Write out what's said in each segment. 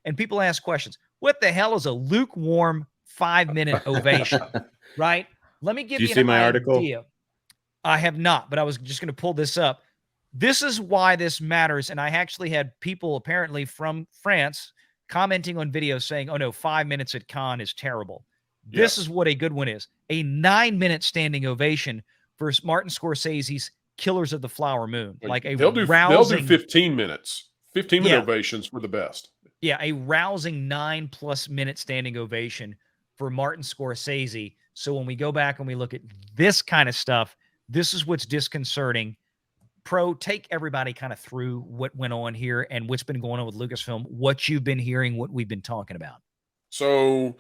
and people ask questions. What the hell is a lukewarm 5-minute ovation, right? Let me give Do you you see an my idea. article? I have not, but I was just going to pull this up. This is why this matters. And I actually had people apparently from France commenting on videos saying, oh no, 5 minutes at Cannes is terrible. This is what a good one is. A 9-minute standing ovation for Martin Scorsese's Killers of the Flower Moon. Like a they'll do 15 minutes. 15-minute ovations were the best. Yeah, a rousing 9+ minute standing ovation for Martin Scorsese. So when we go back and we look at this kind of stuff, this is what's disconcerting. Pro, take everybody kind of through what went on here and what's been going on with Lucasfilm, what you've been hearing, what we've been talking about. So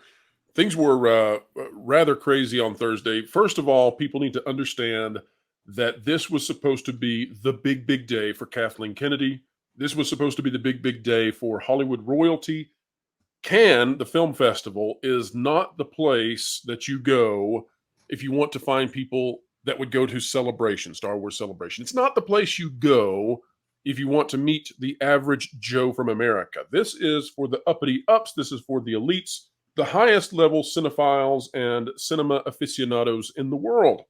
things were rather crazy on Thursday. First of all, people need to understand that this was supposed to be the big, big day for Kathleen Kennedy. This was supposed to be the big, big day for Hollywood royalty. Cannes, the film festival, is not the place that you go if you want to find people that would go to Celebration, Star Wars Celebration. It's not the place you go if you want to meet the average Joe from America. This is for the uppity ups. This is for the elites, the highest level cinephiles and cinema aficionados in the world.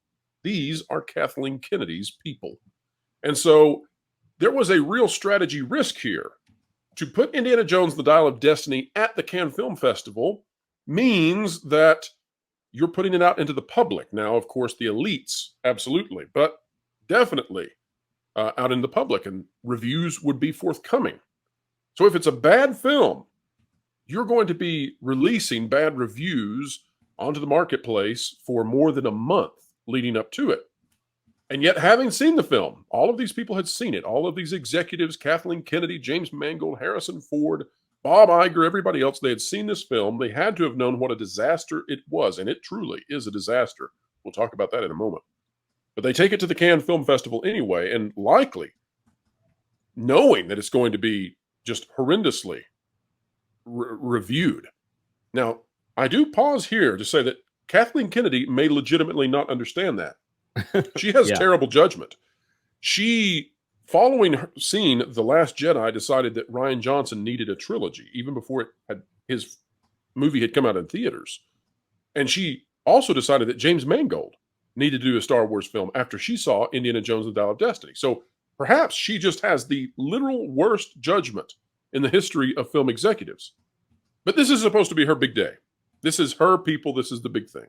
These are Kathleen Kennedy's people. And so there was a real strategy risk here. To put Indiana Jones, the Dial of Destiny at the Cannes Film Festival means that you're putting it out into the public. Now, of course, the elites, absolutely, but definitely out in the public, and reviews would be forthcoming. So if it's a bad film, you're going to be releasing bad reviews onto the marketplace for more than a month leading up to it. And yet, having seen the film, all of these people had seen it. All of these executives, Kathleen Kennedy, James Mangold, Harrison Ford, Bob Iger, everybody else, they had seen this film. They had to have known what a disaster it was, and it truly is a disaster. We'll talk about that in a moment. But they take it to the Cannes Film Festival anyway, and likely knowing that it's going to be just horrendously reviewed. Now, I do pause here to say that Kathleen Kennedy may legitimately not understand that. She has terrible judgment. She, following seeing The Last Jedi, decided that Rian Johnson needed a trilogy, even before his movie had come out in theaters. And she also decided that James Mangold needed to do a Star Wars film after she saw Indiana Jones and the Dial of Destiny. So perhaps she just has the literal worst judgment in the history of film executives. But this is supposed to be her big day. This is her people. This is the big thing.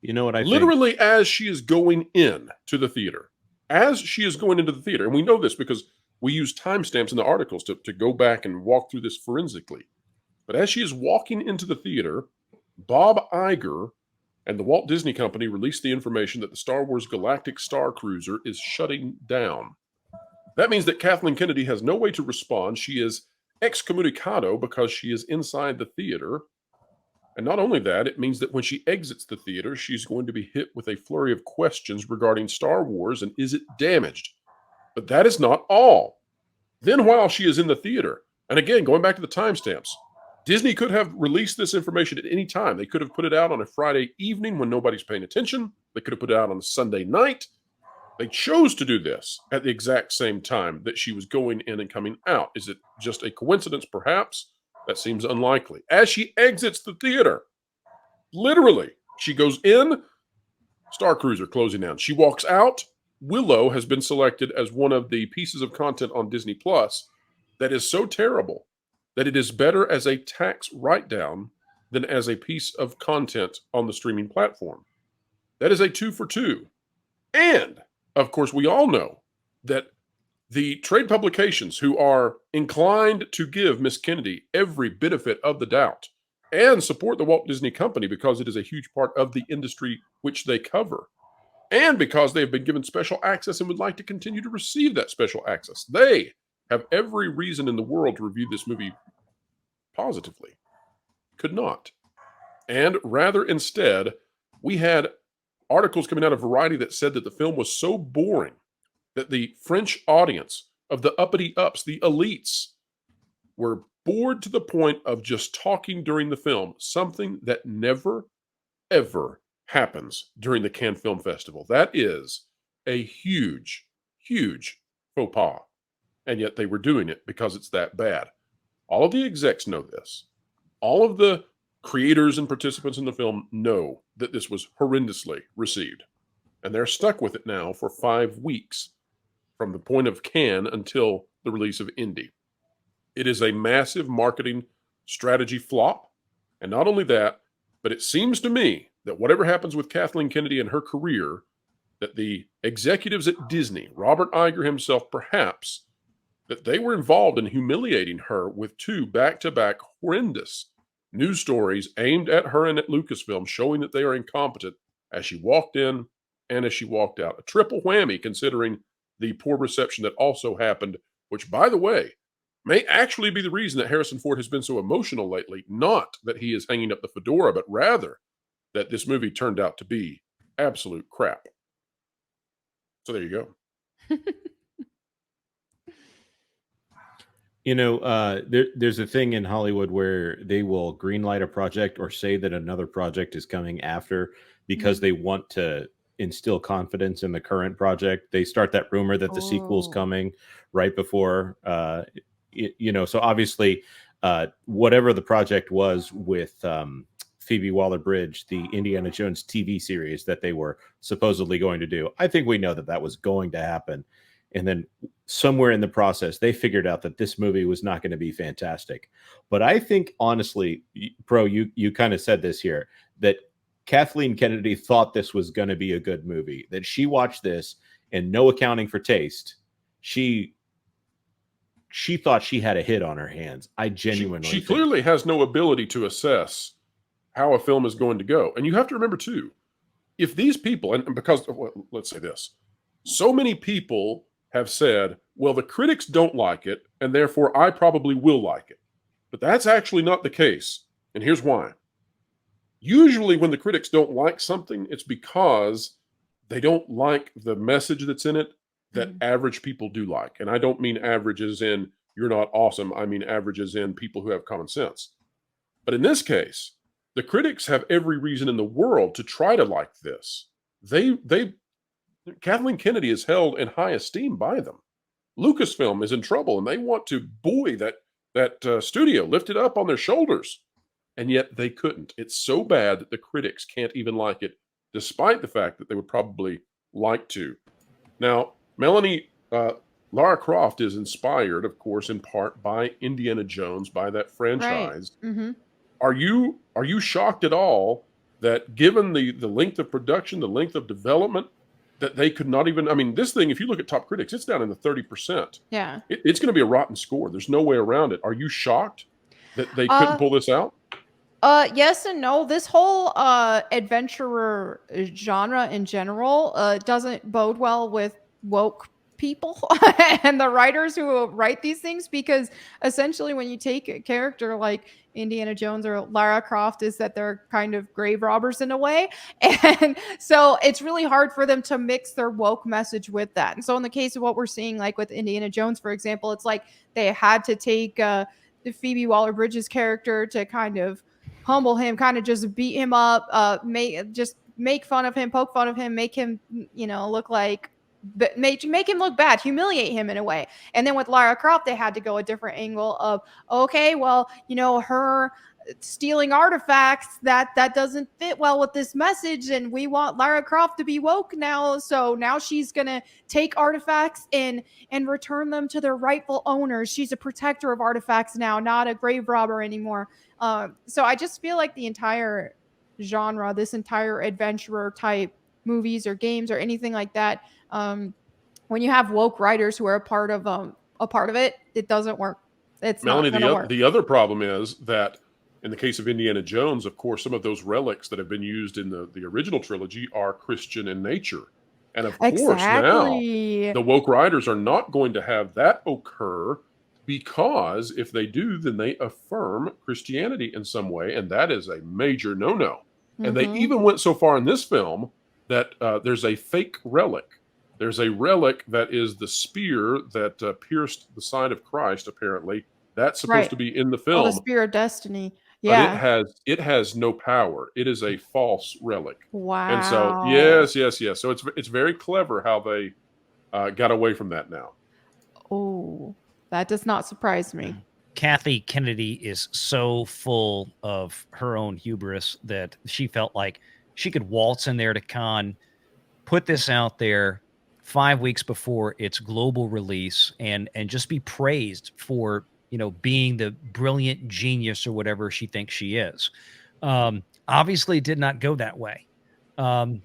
You know what I literally think? As she is going in to the theater, and we know this because we use timestamps in the articles to go back and walk through this forensically. But as she is walking into the theater, Bob Iger and the Walt Disney Company released the information that the Star Wars Galactic Starcruiser is shutting down. That means that Kathleen Kennedy has no way to respond. She is excommunicado because she is inside the theater. And not only that, it means that when she exits the theater, she's going to be hit with a flurry of questions regarding Star Wars and is it damaged? But that is not all. Then while she is in the theater, and again, going back to the timestamps, Disney could have released this information at any time. They could have put it out on a Friday evening when nobody's paying attention. They could have put it out on a Sunday night. They chose to do this at the exact same time that she was going in and coming out. Is it just a coincidence, perhaps? That seems unlikely. As she exits the theater, literally, she goes in, Starcruiser closing down. She walks out. Willow has been selected as one of the pieces of content on Disney Plus that is so terrible that it is better as a tax write-down than as a piece of content on the streaming platform. That is a 2 for 2. And, of course, we all know that the trade publications who are inclined to give Miss Kennedy every benefit of the doubt and support the Walt Disney Company because it is a huge part of the industry which they cover, and because they have been given special access and would like to continue to receive that special access, they have every reason in the world to review this movie positively. Could not. And rather instead, we had articles coming out of Variety that said that the film was so boring that the French audience of the uppity ups, the elites, were bored to the point of just talking during the film, something that never, ever happens during the Cannes Film Festival. That is a huge, huge faux pas. And yet they were doing it because it's that bad. All of the execs know this. All of the creators and participants in the film know that this was horrendously received. And they're stuck with it now for 5 weeks from the point of Cannes until the release of Indy. It is a massive marketing strategy flop. And not only that, but it seems to me that whatever happens with Kathleen Kennedy and her career, that the executives at Disney, Robert Iger himself perhaps, that they were involved in humiliating her with 2 back-to-back horrendous news stories aimed at her and at Lucasfilm, showing that they are incompetent as she walked in and as she walked out. A triple whammy considering the poor reception that also happened, which, by the way, may actually be the reason that Harrison Ford has been so emotional lately. Not that he is hanging up the fedora, but rather that this movie turned out to be absolute crap. So there you go. You know, there's a thing in Hollywood where they will greenlight a project or say that another project is coming after because they want to instill confidence in the current project. They start that rumor that the sequel's coming right before, you know, so obviously whatever the project was with Phoebe Waller-Bridge, the Indiana Jones TV series that they were supposedly going to do, I think we know that that was going to happen. And then somewhere in the process, they figured out that this movie was not going to be fantastic. But I think, honestly, Pro, you kind of said this here, that Kathleen Kennedy thought this was going to be a good movie, that she watched this and no accounting for taste. She thought she had a hit on her hands. I genuinely She clearly has no ability to assess how a film is going to go. And you have to remember, too, if these people, and because, well, let's say this, so many people have said, well, the critics don't like it, and therefore I probably will like it. But that's actually not the case. And here's why. Usually when the critics don't like something, it's because they don't like the message that's in it that average people do like. And I don't mean averages in you're not awesome. I mean averages in people who have common sense. But in this case, the critics have every reason in the world to try to like this. Kathleen Kennedy is held in high esteem by them. Lucasfilm is in trouble, and they want to buoy that studio, lift it up on their shoulders, and yet they couldn't. It's so bad that the critics can't even like it, despite the fact that they would probably like to. Now, Melanie, Lara Croft is inspired, of course, in part by Indiana Jones, by that franchise. Right. Mm-hmm. Are you shocked at all that, given the length of production, the length of development, that they could not even, I mean, this thing, if you look at top critics, it's down in the 30%. Yeah. It's going to be a rotten score. There's no way around it. Are you shocked that they couldn't pull this out? Yes and no. This whole adventurer genre in general doesn't bode well with woke people and the writers who write these things, because essentially when you take a character like Indiana Jones or Lara Croft, is that they're kind of grave robbers in a way. And so it's really hard for them to mix their woke message with that. And so in the case of what we're seeing, like with Indiana Jones, for example, it's like they had to take Phoebe Waller-Bridge's character to kind of humble him, kind of just beat him up, make fun of him, poke fun of him, make him, look like, make him look bad, humiliate him in a way. And then with Lara Croft, they had to go a different angle of, okay, well, her stealing artifacts, that doesn't fit well with this message, and we want Lara Croft to be woke now, so now she's gonna take artifacts and return them to their rightful owners. She's a protector of artifacts now, not a grave robber anymore. So I just feel like the entire genre, this entire adventurer type movies or games or anything like that, when you have woke writers who are a part of it, it doesn't work. It's Melanie, not gonna work. the other problem is that in the case of Indiana Jones, of course, some of those relics that have been used in the original trilogy are Christian in nature. And of course, now the woke writers are not going to have that occur, because if they do, then they affirm Christianity in some way, and that is a major no-no. And they even went so far in this film that there's a fake relic. There's a relic that is the spear that pierced the side of Christ, apparently. That's supposed to be in the film. Oh, the Spear of Destiny. Yeah. But it has no power. It is a false relic. Wow. And so, yes. So it's very clever how they got away from that now. Oh, that does not surprise me. Kathy Kennedy is so full of her own hubris that she felt like she could waltz in there to Cannes, put this out there 5 weeks before its global release, and just be praised for, you know, being the brilliant genius or whatever she thinks she is. Obviously, it did not go that way. And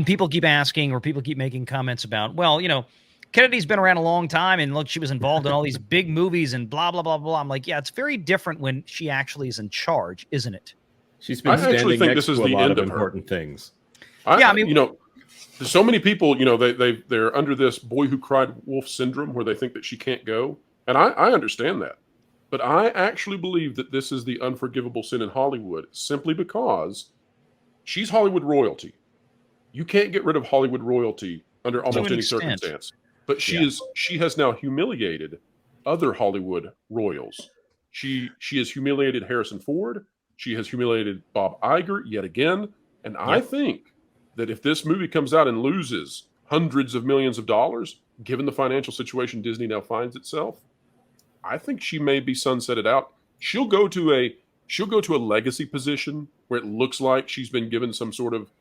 people keep asking, or people keep making comments about, well, you know, Kennedy's been around a long time, and look, she was involved in all these big movies and blah, blah, blah, blah. I'm like, yeah, it's very different when she actually is in charge, isn't it? She's been standing next to a lot of important things. Yeah, I mean, you know, so many people, you know, they're under this boy who cried wolf syndrome where they think that she can't go. And I understand that. But I actually believe that this is the unforgivable sin in Hollywood simply because she's Hollywood royalty. You can't get rid of Hollywood royalty under almost any circumstance. But she has now humiliated other Hollywood royals. She has humiliated Harrison Ford. She has humiliated Bob Iger yet again. And I think that if this movie comes out and loses hundreds of millions of dollars, given the financial situation Disney now finds itself, I think she may be sunsetted out. She'll go to a legacy position where it looks like she's been given some sort of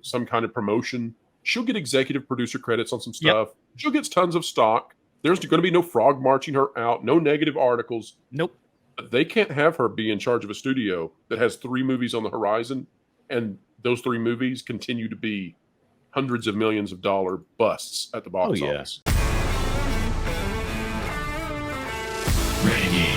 some kind of promotion. She'll get executive producer credits on some stuff. She'll get tons of stock. There's going to be no frog marching her out, no negative articles. Nope. But they can't have her be in charge of a studio that has 3 movies on the horizon, and those 3 movies continue to be hundreds of millions of dollar busts at the box office. Renegade.